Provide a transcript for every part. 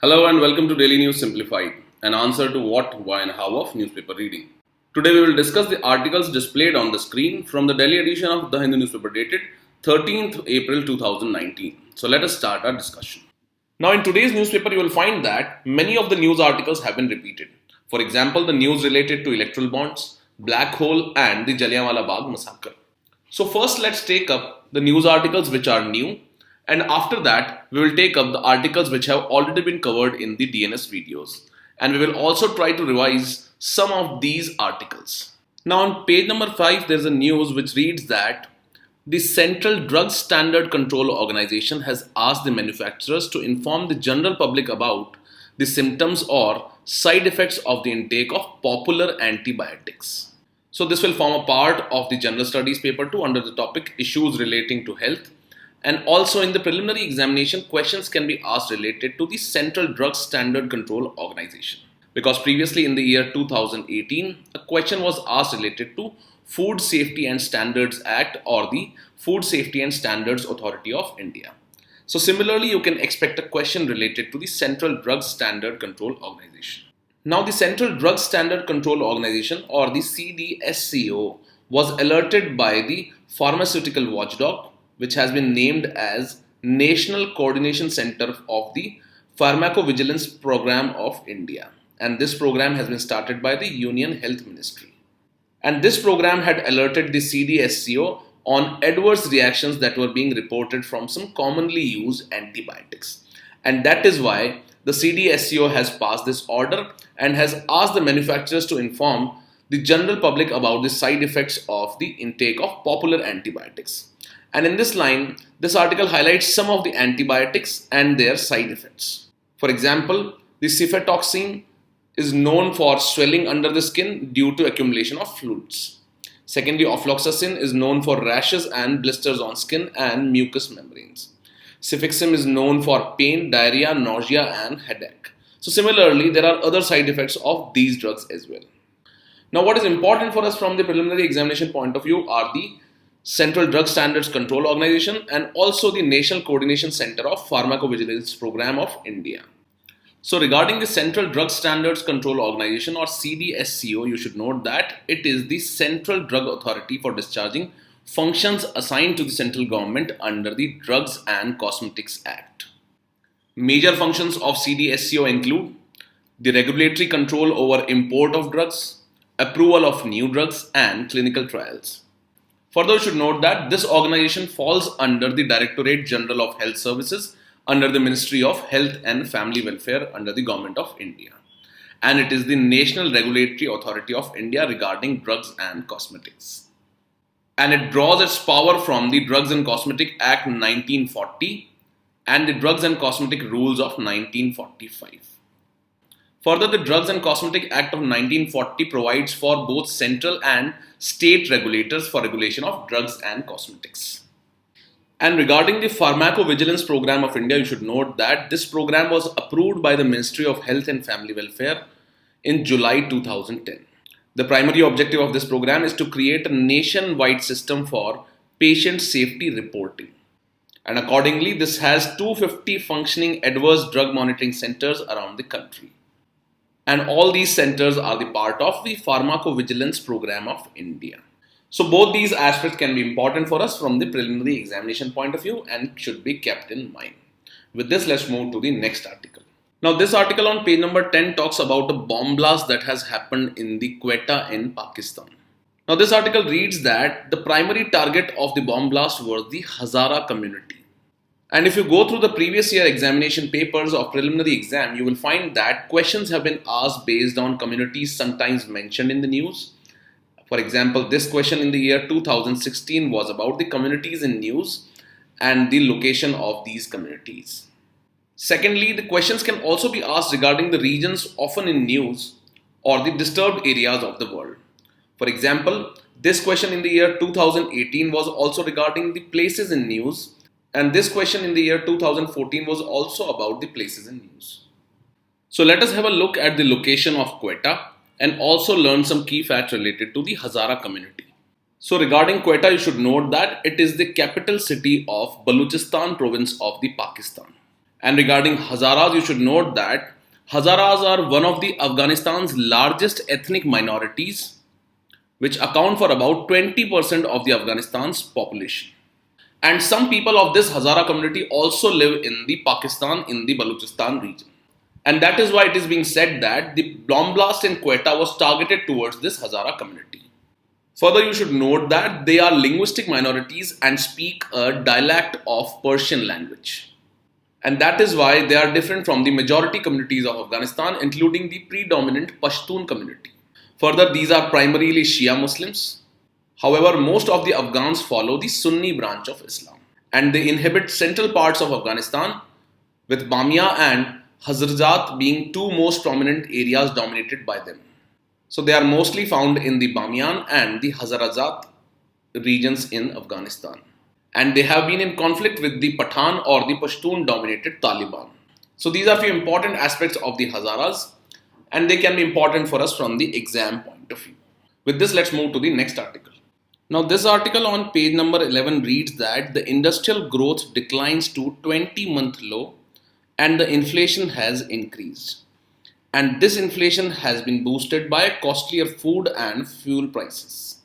Hello and welcome to Daily News Simplified, an answer to what, why, and how of newspaper reading. Today we will discuss the articles displayed on the screen from the Delhi edition of the Hindu newspaper dated 13th April 2019. So let us start our discussion. Now, in today's newspaper, you will find that many of the news articles have been repeated. For example, the news related to electoral bonds, black hole, and the Jallianwala Bagh massacre. So, first, let's take up the news articles which are new, and after that, we will take up the articles which have already been covered in the DNS videos, and we will also try to revise some of these articles. Now, on page number 5, there is a news which reads that the Central Drug Standard Control Organization has asked the manufacturers to inform the general public about the symptoms or side effects of the intake of popular antibiotics. So, this will form a part of the General Studies paper 2 under the topic Issues Relating to Health. And also in the preliminary examination, questions can be asked related to the Central Drug Standard Control Organization. Because previously in the year 2018, a question was asked related to Food Safety and Standards Act or the Food Safety and Standards Authority of India. So similarly, you can expect a question related to the Central Drug Standard Control Organization. Now, the Central Drug Standard Control Organization or the CDSCO was alerted by the pharmaceutical watchdog, which has been named as National Coordination Center of the Pharmacovigilance Program of India. And this program has been started by the Union Health Ministry. And this program had alerted the CDSCO on adverse reactions that were being reported from some commonly used antibiotics. And that is why the CDSCO has passed this order and has asked the manufacturers to inform the general public about the side effects of the intake of popular antibiotics. And in this line, this article highlights some of the antibiotics and their side effects. For example, the cefotaxime is known for swelling under the skin due to accumulation of fluids. Secondly, ofloxacin is known for rashes and blisters on skin and mucous membranes. Cefixime is known for pain, diarrhea, nausea, and headache. So similarly, there are other side effects of these drugs as well. Now, what is important for us from the preliminary examination point of view are the Central Drug Standards Control Organization and also the National Coordination Center of Pharmacovigilance Program of India. So regarding the Central Drug Standards Control Organization or CDSCO, you should note that it is the central drug authority for discharging functions assigned to the central government under the Drugs and Cosmetics Act. Major functions of CDSCO include the regulatory control over import of drugs, approval of new drugs, and clinical trials. Further, you should note that this organization falls under the Directorate General of Health Services under the Ministry of Health and Family Welfare under the Government of India. And it is the National Regulatory Authority of India regarding drugs and cosmetics. And it draws its power from the Drugs and Cosmetic Act 1940 and the Drugs and Cosmetic Rules of 1945. Further, the Drugs and Cosmetic Act of 1940 provides for both central and state regulators for regulation of drugs and cosmetics. And regarding the Pharmacovigilance Program of India, you should note that this program was approved by the Ministry of Health and Family Welfare in July 2010. The primary objective of this program is to create a nationwide system for patient safety reporting. And accordingly, this has 250 functioning adverse drug monitoring centers around the country. And all these centers are the part of the Pharmacovigilance Program of India. So both these aspects can be important for us from the preliminary examination point of view and should be kept in mind. With this, let's move to the next article. Now, this article on page number 10 talks about a bomb blast that has happened in the Quetta in Pakistan. Now, this article reads that the primary target of the bomb blast was the Hazara community. And if you go through the previous year examination papers of preliminary exam, you will find that questions have been asked based on communities sometimes mentioned in the news. For example, this question in the year 2016 was about the communities in news and the location of these communities. Secondly, the questions can also be asked regarding the regions often in news or the disturbed areas of the world. For example, this question in the year 2018 was also regarding the places in news. And this question in the year 2014 was also about the places in news. So let us have a look at the location of Quetta and also learn some key facts related to the Hazara community. So regarding Quetta, you should note that it is the capital city of Balochistan province of the Pakistan. And regarding Hazaras, you should note that Hazaras are one of the Afghanistan's largest ethnic minorities, which account for about 20% of the Afghanistan's population. And some people of this Hazara community also live in the Pakistan in the Balochistan region. And that is why it is being said that the bomb blast in Quetta was targeted towards this Hazara community. Further, you should note that they are linguistic minorities and speak a dialect of Persian language. And that is why they are different from the majority communities of Afghanistan, including the predominant Pashtun community. Further, these are primarily Shia Muslims. However, most of the Afghans follow the Sunni branch of Islam, and they inhabit central parts of Afghanistan, with Bamia and Hazarjat being two most prominent areas dominated by them. So they are mostly found in the Bamiyan and the Hazarajat regions in Afghanistan. And they have been in conflict with the Pathan or the Pashtun dominated Taliban. So these are few important aspects of the Hazaras, and they can be important for us from the exam point of view. With this, let's move to the next article. Now this article on page number 11 reads that the industrial growth declines to 20-month low and the inflation has increased. And this inflation has been boosted by costlier food and fuel prices.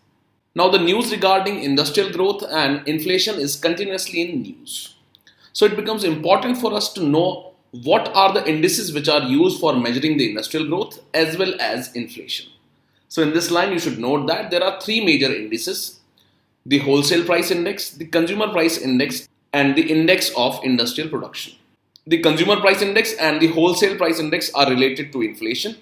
Now the news regarding industrial growth and inflation is continuously in news. So it becomes important for us to know what are the indices which are used for measuring the industrial growth as well as inflation. So in this line you should note that there are three major indices: the wholesale price index, the consumer price index, and the index of industrial production. The consumer price index and the wholesale price index are related to inflation,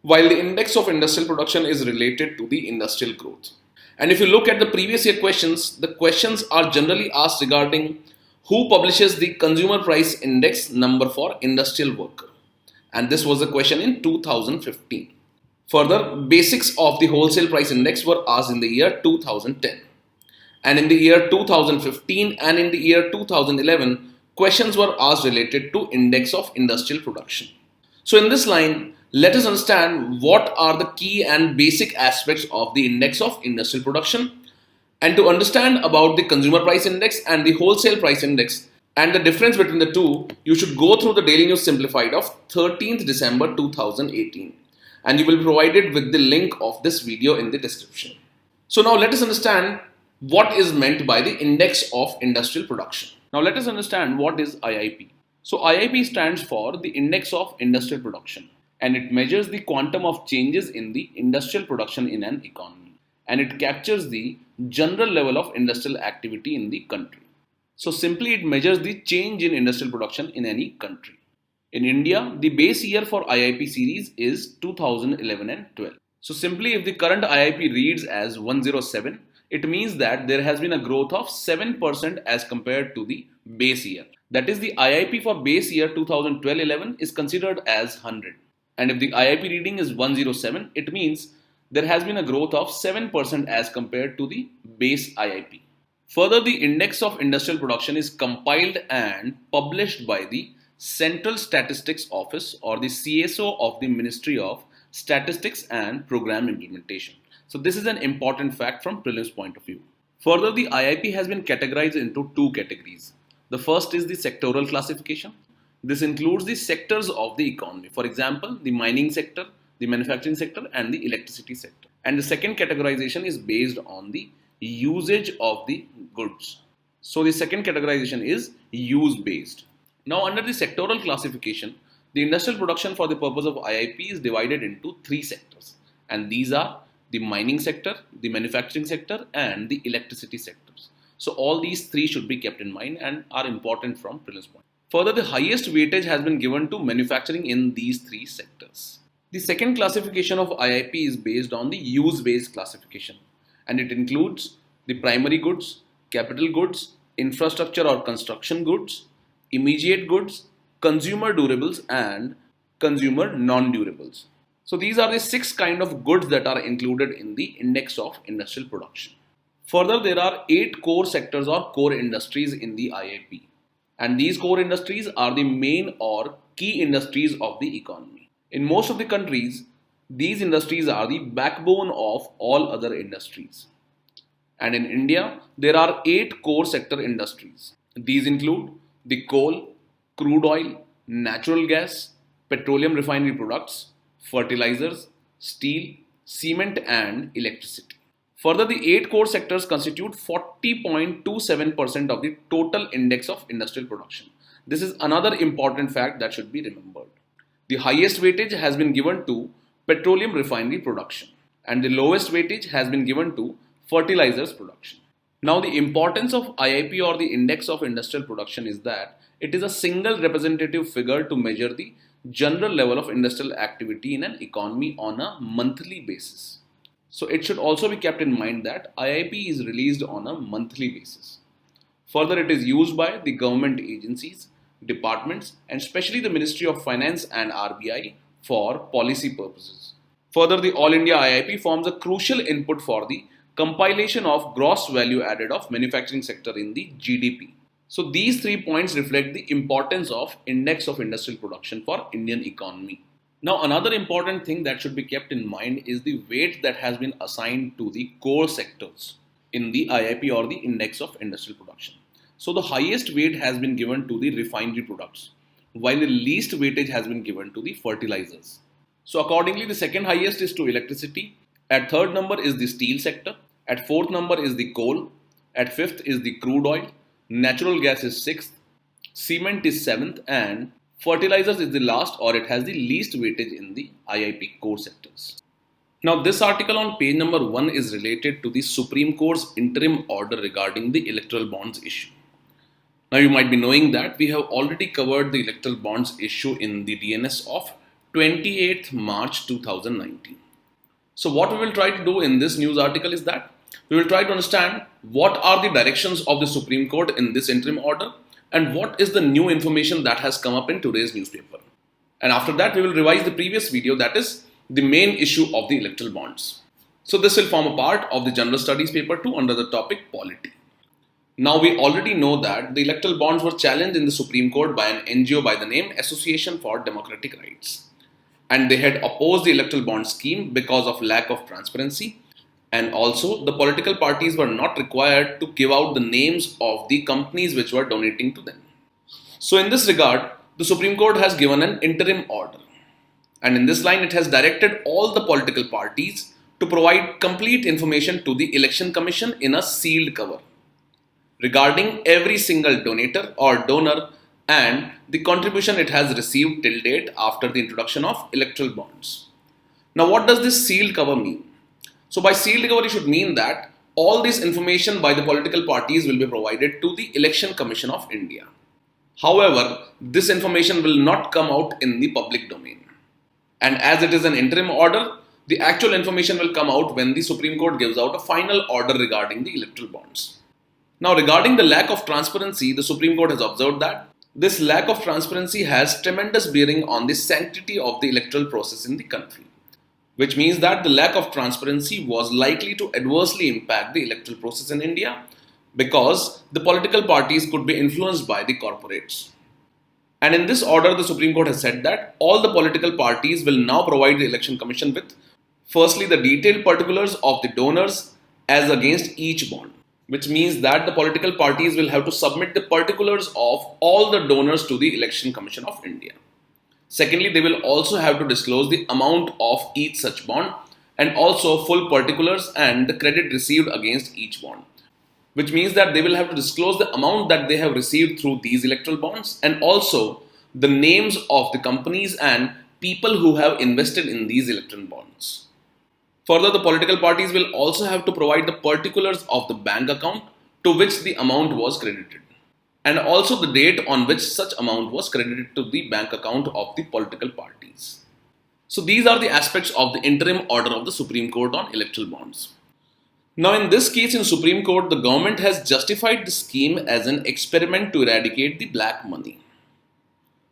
while the index of industrial production is related to the industrial growth. And if you look at the previous year questions, the questions are generally asked regarding who publishes the consumer price index number for industrial worker. And this was a question in 2015. Further, basics of the wholesale price index were asked in the year 2010. And in the year 2015 and in the year 2011, questions were asked related to index of industrial production. So in this line, let us understand what are the key and basic aspects of the index of industrial production. And to understand about the consumer price index and the wholesale price index and the difference between the two, you should go through the Daily News Simplified of 13th December 2018. And you will be provided with the link of this video in the description. So now let us understand what is meant by the index of industrial production. Now let us understand what is IIP. So IIP stands for the Index of Industrial Production, and it measures the quantum of changes in the industrial production in an economy, and it captures the general level of industrial activity in the country. So simply it measures the change in industrial production in any country. In India, the base year for IIP series is 2011 and 12. So simply if the current IIP reads as 107, it means that there has been a growth of 7% as compared to the base year. That is, the IIP for base year 2012-11 is considered as 100. And if the IIP reading is 107, it means there has been a growth of 7% as compared to the base IIP. Further, the Index of Industrial Production is compiled and published by the Central Statistics Office or the CSO of the Ministry of Statistics and Program Implementation. So this is an important fact from prelims point of view. Further, the IIP has been categorized into two categories. The first is the sectoral classification. This includes the sectors of the economy. For example, the mining sector, the manufacturing sector, and the electricity sector. And the second categorization is based on the usage of the goods. So the second categorization is use based. Now under the sectoral classification, the industrial production for the purpose of IIP is divided into three sectors. And these are the mining sector, the manufacturing sector, and the electricity sectors. So all these three should be kept in mind and are important from prelims point. Further, the highest weightage has been given to manufacturing in these three sectors. The second classification of IIP is based on the use-based classification, and it includes the primary goods, capital goods, infrastructure or construction goods, immediate goods, consumer durables, and consumer non-durables. So these are the 6 kind of goods that are included in the index of industrial production. Further, there are 8 core sectors or core industries in the IIP. And these core industries are the main or key industries of the economy. In most of the countries, these industries are the backbone of all other industries. And in India, there are 8 core sector industries. These include the coal, crude oil, natural gas, petroleum refinery products, fertilizers, steel, cement, and electricity. Further, the 8 core sectors constitute 40.27% of the total index of industrial production. This is another important fact that should be remembered. The highest weightage has been given to petroleum refinery production, and the lowest weightage has been given to fertilizers production. Now, the importance of IIP or the index of industrial production is that it is a single representative figure to measure the general level of industrial activity in an economy on a monthly basis. So, it should also be kept in mind that IIP is released on a monthly basis. Further, it is used by the government agencies, departments, and especially the Ministry of Finance and RBI for policy purposes. Further, the All India IIP forms a crucial input for the compilation of gross value added of manufacturing sector in the GDP. So these 3 points reflect the importance of index of industrial production for Indian economy. Now another important thing that should be kept in mind is the weight that has been assigned to the core sectors in the IIP or the index of industrial production. So the highest weight has been given to the refinery products, while the least weightage has been given to the fertilizers. So accordingly, the second highest is to electricity. At third number is the steel sector. At fourth number is the coal. At fifth is the crude oil. Natural gas is sixth. Cement is seventh, and fertilizers is the last, or it has the least weightage in the IIP core sectors. Now this article on page number 1 is related to the Supreme Court's interim order regarding the electoral bonds issue. Now you might be knowing that we have already covered the electoral bonds issue in the DNS of 28th March 2019. So what we will try to do in this news article is that we will try to understand what are the directions of the Supreme Court in this interim order and what is the new information that has come up in today's newspaper. And after that we will revise the previous video, that is the main issue of the electoral bonds. So this will form a part of the General Studies paper 2 under the topic Polity. Now we already know that the electoral bonds were challenged in the Supreme Court by an NGO by the name Association for Democratic Rights. And they had opposed the electoral bond scheme because of lack of transparency, and also the political parties were not required to give out the names of the companies which were donating to them. So in this regard, the Supreme Court has given an interim order, and in this line it has directed all the political parties to provide complete information to the Election Commission in a sealed cover regarding every single donator or donor and the contribution it has received till date after the introduction of electoral bonds. Now what does this sealed cover mean? So by sealed cover it should mean that all this information by the political parties will be provided to the Election Commission of India. However, this information will not come out in the public domain. And as it is an interim order, the actual information will come out when the Supreme Court gives out a final order regarding the electoral bonds. Now regarding the lack of transparency, the Supreme Court has observed that this lack of transparency has tremendous bearing on the sanctity of the electoral process in the country, which means that the lack of transparency was likely to adversely impact the electoral process in India because the political parties could be influenced by the corporates. And in this order, the Supreme Court has said that all the political parties will now provide the Election Commission with firstly the detailed particulars of the donors as against each bond, which means that the political parties will have to submit the particulars of all the donors to the Election Commission of India. Secondly, they will also have to disclose the amount of each such bond and also full particulars and the credit received against each bond, which means that they will have to disclose the amount that they have received through these electoral bonds and also the names of the companies and people who have invested in these electoral bonds. Further, the political parties will also have to provide the particulars of the bank account to which the amount was credited, and also the date on which such amount was credited to the bank account of the political parties. So these are the aspects of the interim order of the Supreme Court on electoral bonds. Now in this case in Supreme Court, the government has justified the scheme as an experiment to eradicate the black money.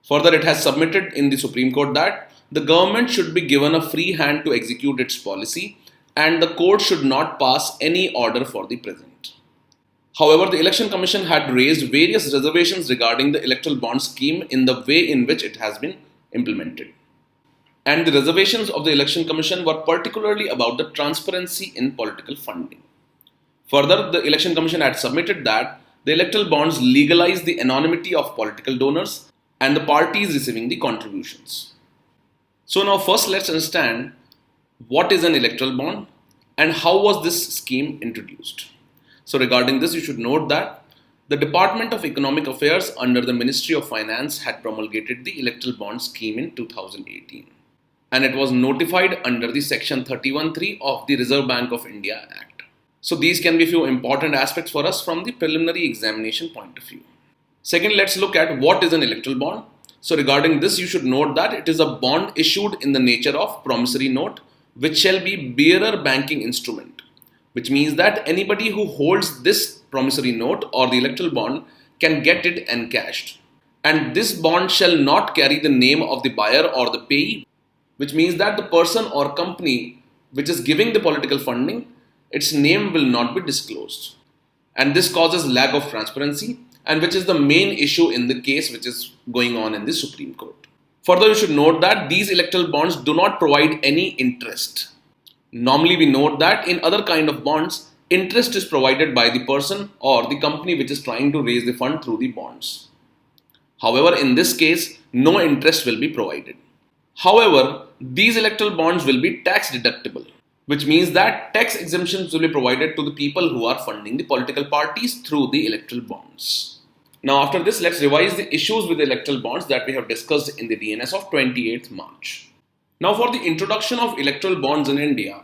Further, it has submitted in the Supreme Court that the government should be given a free hand to execute its policy and the court should not pass any order for the present. However, the Election Commission had raised various reservations regarding the electoral bond scheme in the way in which it has been implemented. And the reservations of the Election Commission were particularly about the transparency in political funding. Further, the Election Commission had submitted that the electoral bonds legalize the anonymity of political donors and the party is receiving the contributions. So now first let's understand what is an electoral bond and how was this scheme introduced. So regarding this, you should note that the Department of Economic Affairs under the Ministry of Finance had promulgated the electoral bond scheme in 2018, and it was notified under the section 31(3) of the Reserve Bank of India Act. So these can be a few important aspects for us from the preliminary examination point of view. Second, let's look at what is an electoral bond. So regarding this, you should note that it is a bond issued in the nature of promissory note, which shall be bearer banking instrument, which means that anybody who holds this promissory note or the electoral bond can get it encashed. And this bond shall not carry the name of the buyer or the payee, which means that the person or company which is giving the political funding, its name will not be disclosed. And this causes lack of transparency, and which is the main issue in the case which is going on in the Supreme Court. Further, you should note that these electoral bonds do not provide any interest. Normally, we note that in other kind of bonds, interest is provided by the person or the company which is trying to raise the fund through the bonds. However, in this case, no interest will be provided. However, these electoral bonds will be tax deductible, which means that tax exemptions will be provided to the people who are funding the political parties through the electoral bonds. Now after this, let's revise the issues with the electoral bonds that we have discussed in the DNS of 28th March. Now for the introduction of electoral bonds in India,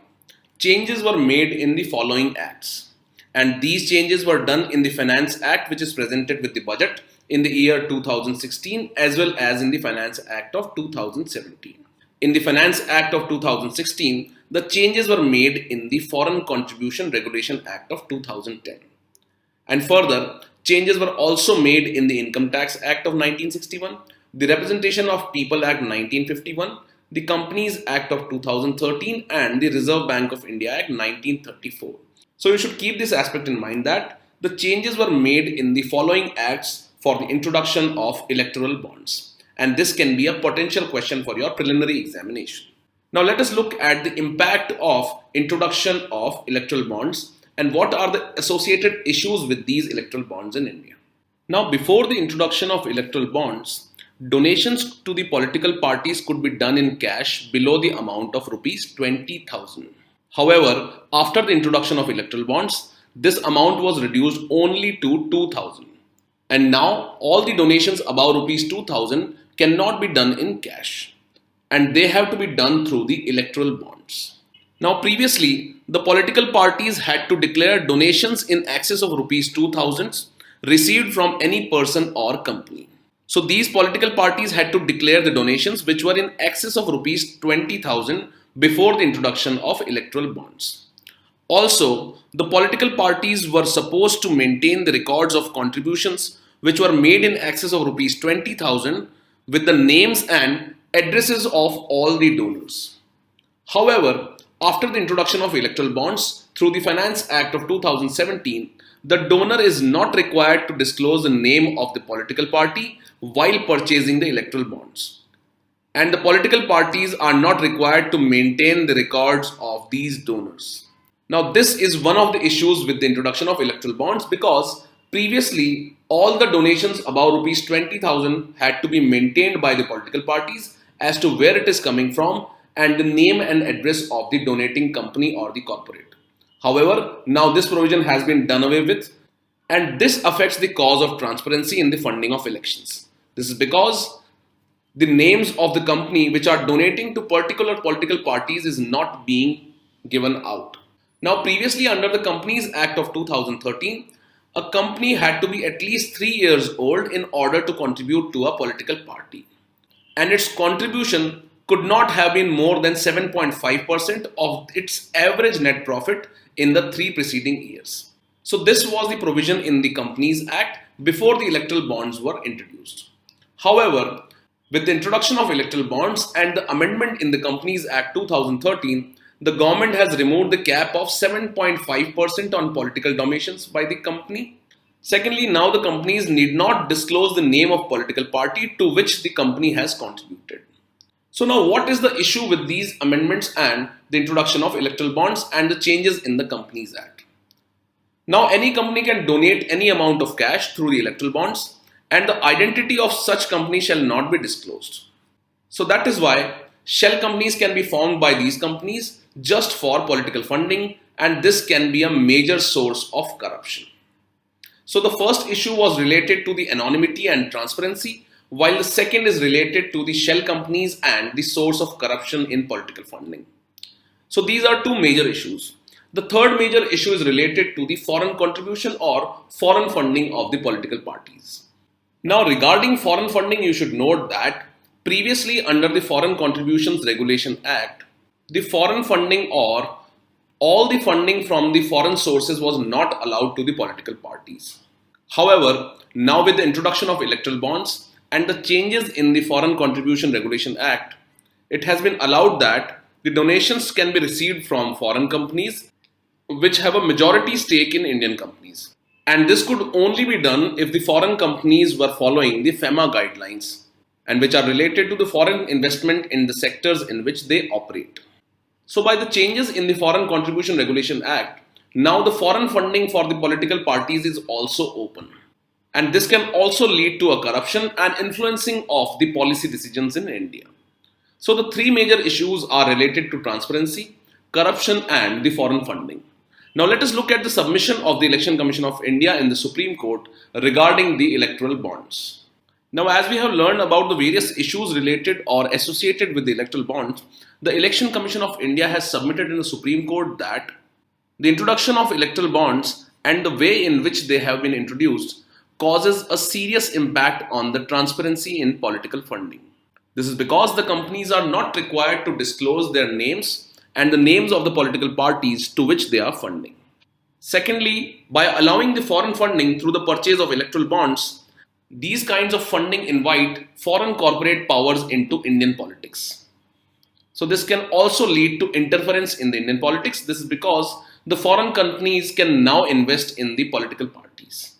changes were made in the following acts. And these changes were done in the Finance Act, which is presented with the budget in the year 2016, as well as in the Finance Act of 2017. In the Finance Act of 2016, the changes were made in the Foreign Contribution Regulation Act of 2010. And further, changes were also made in the Income Tax Act of 1961, the Representation of People Act 1951, the Companies Act of 2013, and the Reserve Bank of India Act 1934. So you should keep this aspect in mind that the changes were made in the following acts for the introduction of electoral bonds. And this can be a potential question for your preliminary examination. Now let us look at the impact of introduction of electoral bonds and what are the associated issues with these electoral bonds in India. Now before the introduction of electoral bonds, donations to the political parties could be done in cash below the amount of rupees 20,000. However, after the introduction of electoral bonds, this amount was reduced only to 2,000. And now all the donations above rupees 2,000 cannot be done in cash, and they have to be done through the electoral bonds. Now previously, the political parties had to declare donations in excess of rupees 2,000 received from any person or company. So these political parties had to declare the donations which were in excess of rupees 20,000 before the introduction of electoral bonds. Also, the political parties were supposed to maintain the records of contributions which were made in excess of rupees 20,000 with the names and addresses of all the donors. However, after the introduction of electoral bonds through the Finance Act of 2017, the donor is not required to disclose the name of the political party while purchasing the electoral bonds. And the political parties are not required to maintain the records of these donors. Now, this is one of the issues with the introduction of electoral bonds because previously all the donations above rupees 20,000 had to be maintained by the political parties as to where it is coming from and the name and address of the donating company or the corporate. However, now this provision has been done away with, and this affects the cause of transparency in the funding of elections. This is because the names of the company which are donating to particular political parties is not being given out. Now previously under the Companies Act of 2013, a company had to be at least 3 years old in order to contribute to a political party, and its contribution could not have been more than 7.5% of its average net profit in the 3 preceding years. So this was the provision in the Companies Act before the electoral bonds were introduced. However, with the introduction of electoral bonds and the amendment in the Companies Act 2013, the government has removed the cap of 7.5% on political donations by the company. Secondly, now the companies need not disclose the name of political party to which the company has contributed. So now what is the issue with these amendments and the introduction of electoral bonds and the changes in the Companies Act? Now any company can donate any amount of cash through the electoral bonds, and the identity of such companies shall not be disclosed. So that is why shell companies can be formed by these companies just for political funding, and this can be a major source of corruption. So the first issue was related to the anonymity and transparency, while the second is related to the shell companies and the source of corruption in political funding. So these are two major issues. The third major issue is related to the foreign contribution or foreign funding of the political parties. Now regarding foreign funding, you should note that previously under the Foreign Contributions Regulation Act, the foreign funding or all the funding from the foreign sources was not allowed to the political parties. However, now with the introduction of electoral bonds and the changes in the Foreign Contribution Regulation Act, it has been allowed that the donations can be received from foreign companies which have a majority stake in Indian companies. And this could only be done if the foreign companies were following the FEMA guidelines and which are related to the foreign investment in the sectors in which they operate. So by the changes in the Foreign Contribution Regulation Act, now the foreign funding for the political parties is also open. And this can also lead to a corruption and influencing of the policy decisions in India. So the three major issues are related to transparency, corruption and the foreign funding. Now let us look at the submission of the Election Commission of India in the Supreme Court regarding the electoral bonds. Now, as we have learned about the various issues related or associated with the electoral bonds, the Election Commission of India has submitted in the Supreme Court that the introduction of electoral bonds and the way in which they have been introduced causes a serious impact on the transparency in political funding. This is because the companies are not required to disclose their names and the names of the political parties to which they are funding. Secondly, by allowing the foreign funding through the purchase of electoral bonds, these kinds of funding invite foreign corporate powers into Indian politics. So this can also lead to interference in the Indian politics. This is because the foreign companies can now invest in the political parties.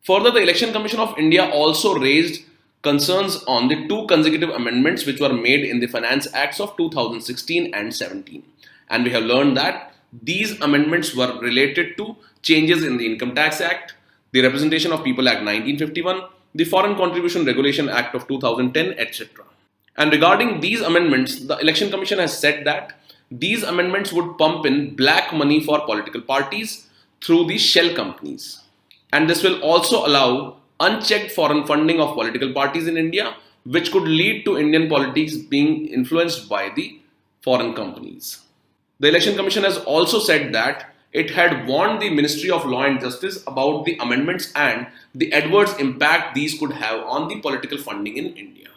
Further, the Election Commission of India also raised concerns on the two consecutive amendments which were made in the Finance Acts of 2016 and 17. And we have learned that these amendments were related to changes in the Income Tax Act, the Representation of People Act 1951, the Foreign Contribution Regulation Act of 2010, etc. And regarding these amendments, the Election Commission has said that these amendments would pump in black money for political parties through the shell companies. And this will also allow unchecked foreign funding of political parties in India, which could lead to Indian politics being influenced by the foreign companies. The Election Commission has also said that it had warned the Ministry of Law and Justice about the amendments and the adverse impact these could have on the political funding in India.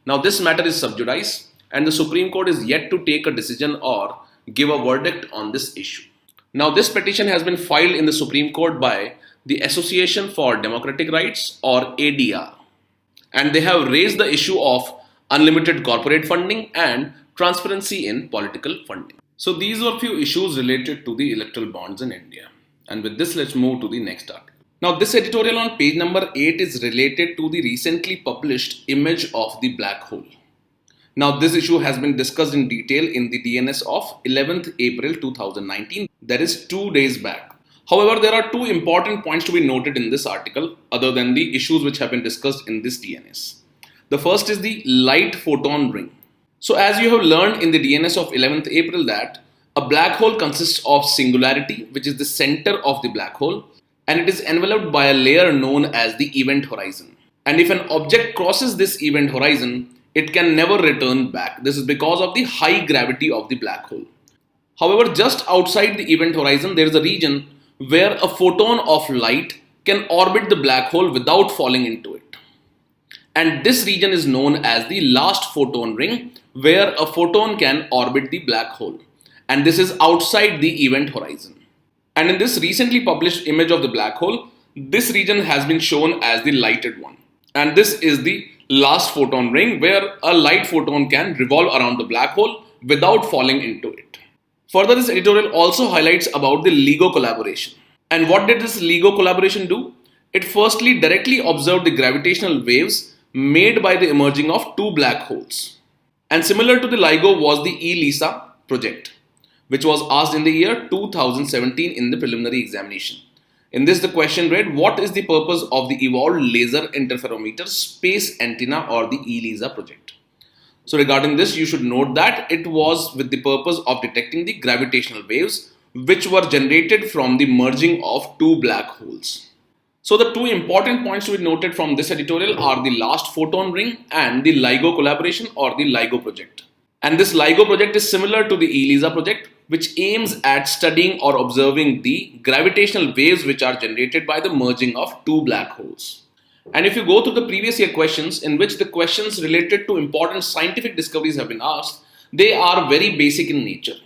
Now this matter is sub judice and the Supreme Court is yet to take a decision or give a verdict on this issue. Now this petition has been filed in the Supreme Court by the Association for Democratic Rights or ADR, and they have raised the issue of unlimited corporate funding and transparency in political funding. So these were few issues related to the electoral bonds in India. And with this, let's move to the next article. Now this editorial on page number 8 is related to the recently published image of the black hole. Now this issue has been discussed in detail in the DNS of 11th April 2019, that is 2 days back. However, there are two important points to be noted in this article other than the issues which have been discussed in this DNS. The first is the light photon ring. So as you have learned in the DNS of 11th April that a black hole consists of singularity, which is the center of the black hole, and it is enveloped by a layer known as the event horizon. And if an object crosses this event horizon, it can never return back. This is because of the high gravity of the black hole. However, just outside the event horizon, there is a region where a photon of light can orbit the black hole without falling into it. And this region is known as the last photon ring, where a photon can orbit the black hole. And this is outside the event horizon. And in this recently published image of the black hole, this region has been shown as the lighted one. And this is the last photon ring where a light photon can revolve around the black hole without falling into it. Further, this editorial also highlights about the LIGO collaboration. And what did this LIGO collaboration do? It firstly directly observed the gravitational waves made by the emerging of two black holes. And similar to the LIGO was the ELISA project, which was asked in the year 2017 in the preliminary examination. In this, the question read, what is the purpose of the Evolved Laser Interferometer Space Antenna or the ELISA project? So regarding this, you should note that it was with the purpose of detecting the gravitational waves which were generated from the merging of two black holes. So the two important points to be noted from this editorial are the last photon ring and the LIGO collaboration or the LIGO project. And this LIGO project is similar to the ELISA project, which aims at studying or observing the gravitational waves which are generated by the merging of two black holes. And if you go through the previous year questions in which the questions related to important scientific discoveries have been asked, they are very basic in nature.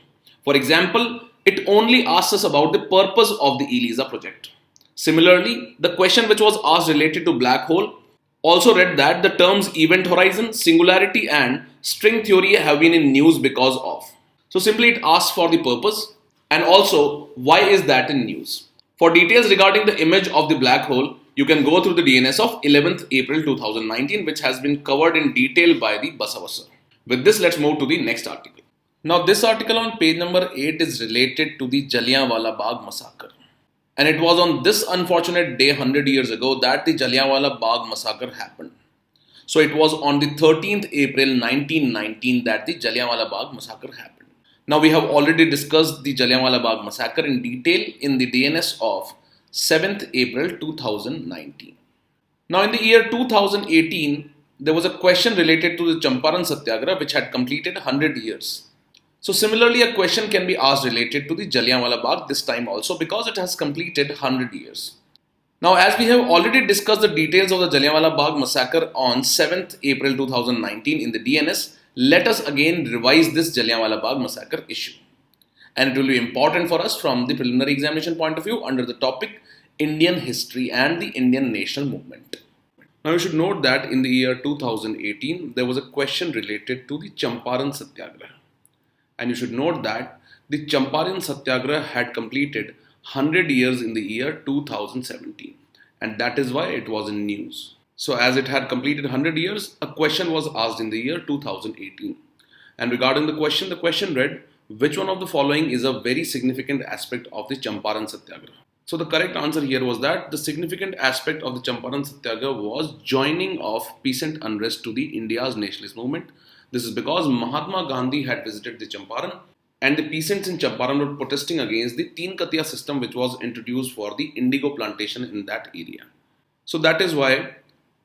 For example, it only asks us about the purpose of the ELISA project. Similarly, the question which was asked related to black hole also read that the terms event horizon, singularity and string theory have been in news because of. So simply it asks for the purpose and also why is that in news. For details regarding the image of the black hole, you can go through the DNS of 11th April 2019 which has been covered in detail by the Basavasa. With this, let's move to the next article. Now this article on page number 8 is related to the Jallianwala Bagh massacre. And it was on this unfortunate day 100 years ago that the Jallianwala Bagh massacre happened. So it was on the 13th April 1919 that the Jallianwala Bagh massacre happened. Now we have already discussed the Jallianwala Bagh massacre in detail in the DNS of 7th April 2019. Now in the year 2018, there was a question related to the Champaran Satyagraha which had completed 100 years. So similarly, a question can be asked related to the Jallianwala Bagh this time also because it has completed 100 years. Now as we have already discussed the details of the Jallianwala Bagh massacre on 7th April 2019 in the DNS, let us again revise this Jallianwala Bagh massacre issue. And it will be important for us from the preliminary examination point of view under the topic Indian History and the Indian National Movement. Now you should note that in the year 2018, there was a question related to the Champaran Satyagraha. And you should note that the Champaran Satyagraha had completed 100 years in the year 2017. And that is why it was in news. So as it had completed 100 years, a question was asked in the year 2018. And regarding the question read, which one of the following is a very significant aspect of the Champaran Satyagraha? So the correct answer here was that the significant aspect of the Champaran Satyagraha was joining of peasant unrest to the India's nationalist movement. This is because Mahatma Gandhi had visited the Champaran and the peasants in Champaran were protesting against the Teen Katiya system which was introduced for the indigo plantation in that area. So that is why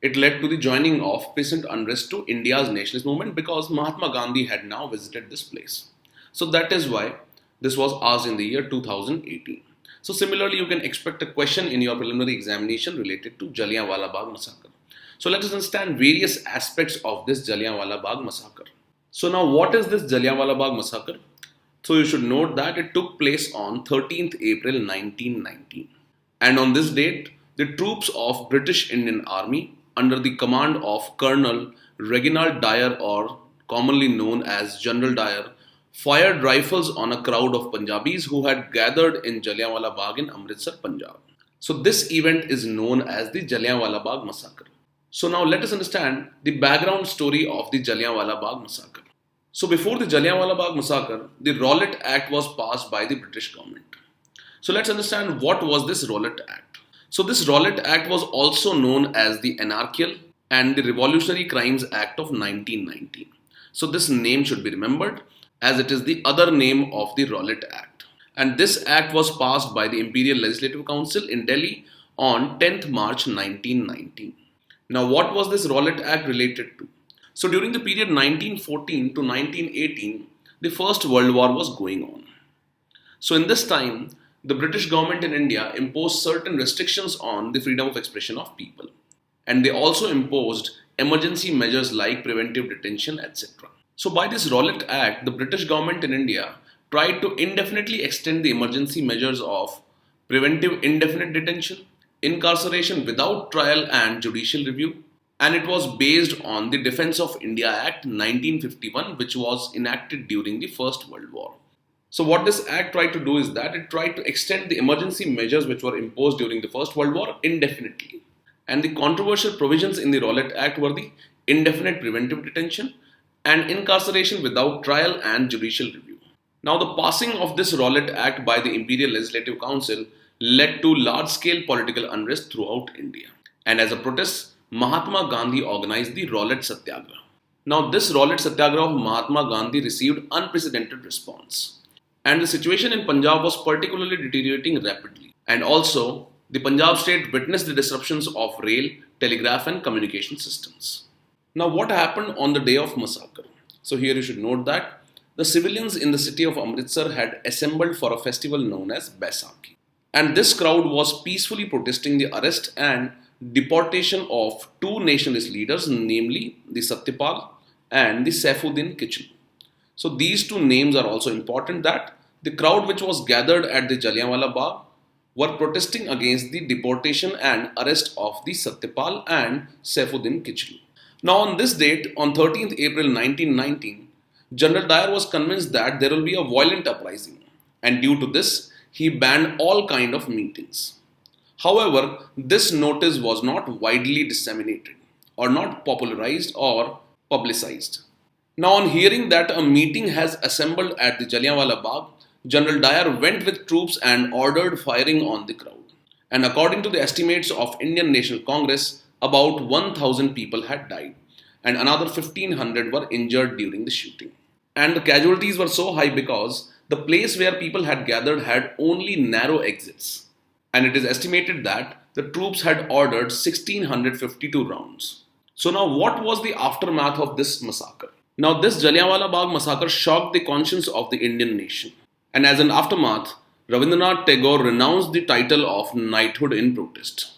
it led to the joining of peasant unrest to India's nationalist movement because Mahatma Gandhi had now visited this place. So that is why this was asked in the year 2018. So similarly, you can expect a question in your preliminary examination related to Jallianwala Bagh massacre. So let us understand various aspects of this Jallianwala Bagh massacre. So now what is this Jallianwala Bagh massacre? So you should note that it took place on 13th April 1919. And on this date, the troops of British Indian Army under the command of Colonel Reginald Dyer or commonly known as General Dyer fired rifles on a crowd of Punjabis who had gathered in Jallianwala Bagh in Amritsar, Punjab. So this event is known as the Jallianwala Bagh massacre. So now let us understand the background story of the Jallianwala Bagh massacre. So before the Jallianwala Bagh massacre, the Rowlatt Act was passed by the British government. So let's understand what was this Rowlatt Act. So this Rowlatt Act was also known as the Anarchical and the Revolutionary Crimes Act of 1919. So this name should be remembered as it is the other name of the Rowlatt Act. And this act was passed by the Imperial Legislative Council in Delhi on 10th March 1919. Now what was this Rowlatt Act related to? So during the period 1914 to 1918, the First World War was going on. So in this time, the British government in India imposed certain restrictions on the freedom of expression of people. And they also imposed emergency measures like preventive detention, etc. So by this Rowlatt Act, the British government in India tried to indefinitely extend the emergency measures of preventive indefinite detention, incarceration without trial and judicial review, and it was based on the Defence of India Act 1951 which was enacted during the First World War. So what this act tried to do is that it tried to extend the emergency measures which were imposed during the First World War indefinitely. And the controversial provisions in the Rowlatt Act were the indefinite preventive detention and incarceration without trial and judicial review. Now the passing of this Rowlatt Act by the Imperial Legislative Council led to large-scale political unrest throughout India. And as a protest, Mahatma Gandhi organized the Rowlatt Satyagraha. Now, this Rowlatt Satyagraha of Mahatma Gandhi received unprecedented response. And the situation in Punjab was particularly deteriorating rapidly. And also, the Punjab state witnessed the disruptions of rail, telegraph, and communication systems. Now, what happened on the day of massacre? So, here you should note that the civilians in the city of Amritsar had assembled for a festival known as Baisakhi. And this crowd was peacefully protesting the arrest and deportation of two nationalist leaders, namely the Satyapal and the Saifuddin Kichlu. So these two names are also important, that the crowd which was gathered at the Jallianwala Bagh were protesting against the deportation and arrest of the Satyapal and Saifuddin Kichlu. Now on this date, on 13th April 1919, General Dyer was convinced that there will be a violent uprising, and due to this, he banned all kind of meetings. However, this notice was not widely disseminated or not popularized or publicized. Now, on hearing that a meeting has assembled at the Jallianwala Bagh, General Dyer went with troops and ordered firing on the crowd. And according to the estimates of Indian National Congress, about 1,000 people had died and another 1,500 were injured during the shooting. And the casualties were so high because the place where people had gathered had only narrow exits. And it is estimated that the troops had ordered 1,652 rounds. So now what was the aftermath of this massacre? Now this Jallianwala Bagh massacre shocked the conscience of the Indian nation. And as an aftermath, Rabindranath Tagore renounced the title of knighthood in protest.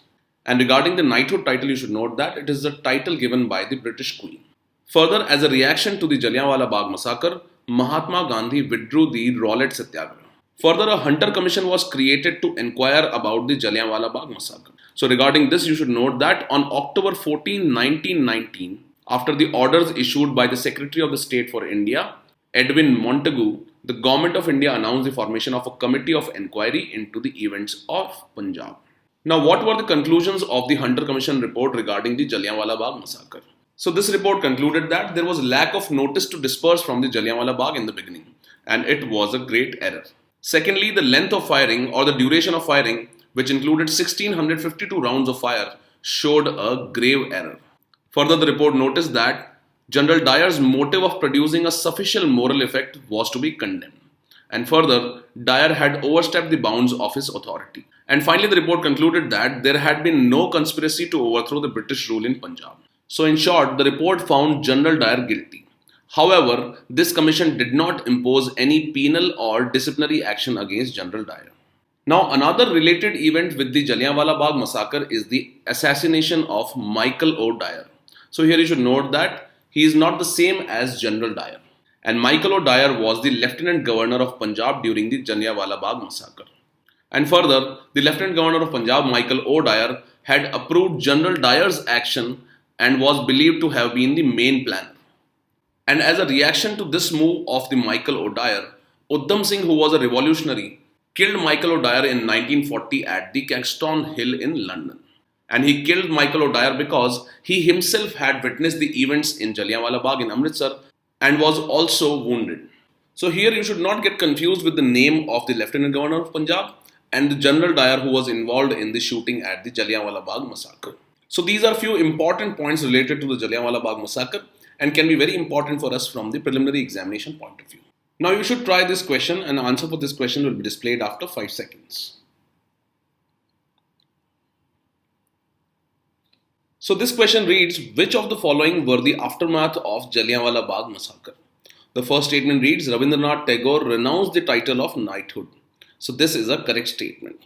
And regarding the knighthood title, you should note that it is the title given by the British Queen. Further, as a reaction to the Jallianwala Bagh massacre, Mahatma Gandhi withdrew the Rowlatt Satyagraha. Further, a Hunter Commission was created to inquire about the Jallianwala Bagh massacre. So regarding this, you should note that on October 14, 1919, after the orders issued by the Secretary of the State for India, Edwin Montagu, the Government of India announced the formation of a committee of inquiry into the events of Punjab. Now, what were the conclusions of the Hunter Commission report regarding the Jallianwala Bagh massacre? So this report concluded that there was lack of notice to disperse from the Jallianwala Bagh in the beginning, and it was a great error. Secondly, the length of firing or the duration of firing, which included 1,652 rounds of fire, showed a grave error. Further, the report noticed that General Dyer's motive of producing a sufficient moral effect was to be condemned. And further, Dyer had overstepped the bounds of his authority. And finally, the report concluded that there had been no conspiracy to overthrow the British rule in Punjab. So in short, the report found General Dyer guilty. However, this commission did not impose any penal or disciplinary action against General Dyer. Now, another related event with the Jallianwala Bagh massacre is the assassination of Michael O. Dyer. So here you should note that he is not the same as General Dyer. And Michael O. Dyer was the Lieutenant Governor of Punjab during the Jallianwala Bagh massacre. And further, the Lieutenant Governor of Punjab, Michael O. Dyer, had approved General Dyer's action and was believed to have been the main planner. And as a reaction to this move of the Michael O. Dyer, Udham Singh, who was a revolutionary, killed Michael O. Dyer in 1940 at the Caxton Hill in London. And he killed Michael O. Dyer because he himself had witnessed the events in Jallianwala Bagh in Amritsar and was also wounded. So here you should not get confused with the name of the Lieutenant Governor of Punjab and the General Dyer who was involved in the shooting at the Jallianwala Bagh massacre. So these are few important points related to the Jallianwala Bagh massacre and can be very important for us from the preliminary examination point of view. Now you should try this question, and the answer for this question will be displayed after 5 seconds. So this question reads, which of the following were the aftermath of Jallianwala Bagh massacre? The first statement reads, Rabindranath Tagore renounced the title of knighthood. So this is a correct statement.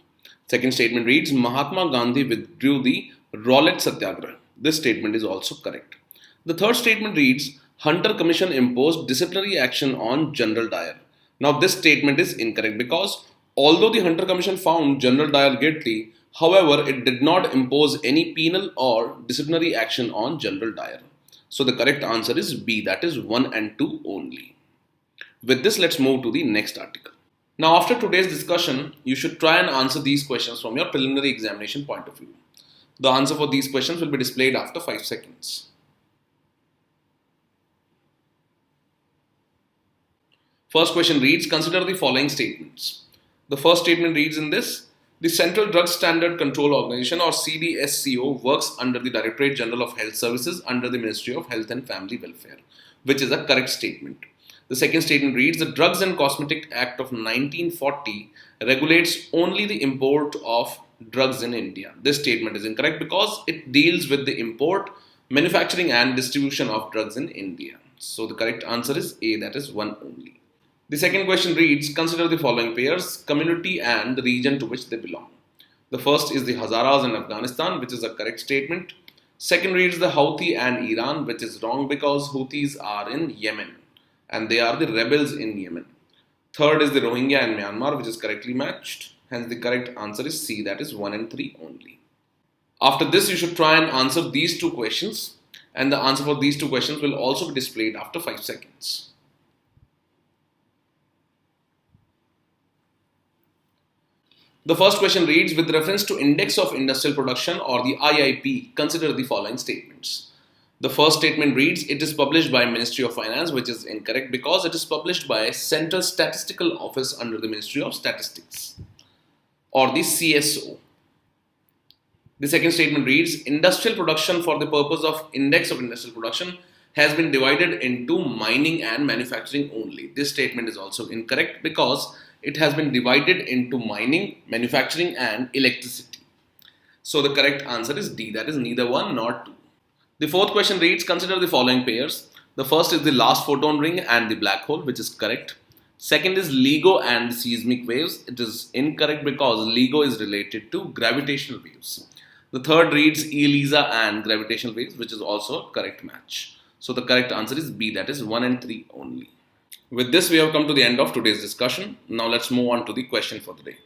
Second statement reads, Mahatma Gandhi withdrew the Rowlatt Satyagraha. This statement is also correct. The third statement reads, Hunter Commission imposed disciplinary action on General Dyer. Now this statement is incorrect because although the Hunter Commission found General Dyer guilty, however, it did not impose any penal or disciplinary action on General Dyer. So the correct answer is B, that is 1 and 2 only. With this, let's move to the next article. Now after today's discussion, you should try and answer these questions from your preliminary examination point of view. The answer for these questions will be displayed after 5 seconds. First question reads, consider the following statements. The first statement reads in this, The Central Drug Standard Control Organization or CDSCO works under the Directorate General of Health Services under the Ministry of Health and Family Welfare, which is a correct statement. The second statement reads, the Drugs and Cosmetic Act of 1940 regulates only the import of drugs in India. This statement is incorrect because it deals with the import, manufacturing and distribution of drugs in India. So the correct answer is A, that is one only. The second question reads, consider the following pairs, community and the region to which they belong. The first is the Hazaras in Afghanistan, which is a correct statement. Second reads the Houthi and Iran, which is wrong because Houthis are in Yemen and they are the rebels in Yemen. Third is the Rohingya in Myanmar, which is correctly matched. Hence the correct answer is C, that is 1 and 3 only. After this, you should try and answer these two questions, and the answer for these two questions will also be displayed after 5 seconds. The first question reads, with reference to Index of Industrial Production or the IIP, consider the following statements. The first statement reads, it is published by Ministry of Finance, which is incorrect because it is published by Central Statistical Office under the Ministry of Statistics or the CSO. The second statement reads, industrial production for the purpose of Index of Industrial Production has been divided into mining and manufacturing only. This statement is also incorrect because it has been divided into mining, manufacturing and electricity. So the correct answer is D, that is neither 1 nor 2. The fourth question reads, consider the following pairs. The first is the last photon ring and the black hole, which is correct. Second is LIGO and seismic waves. It is incorrect because LIGO is related to gravitational waves. The third reads ELISA and gravitational waves, which is also a correct match. So the correct answer is B, that is 1 and 3 only. With this, we have come to the end of today's discussion. Now let's move on to the question for the day.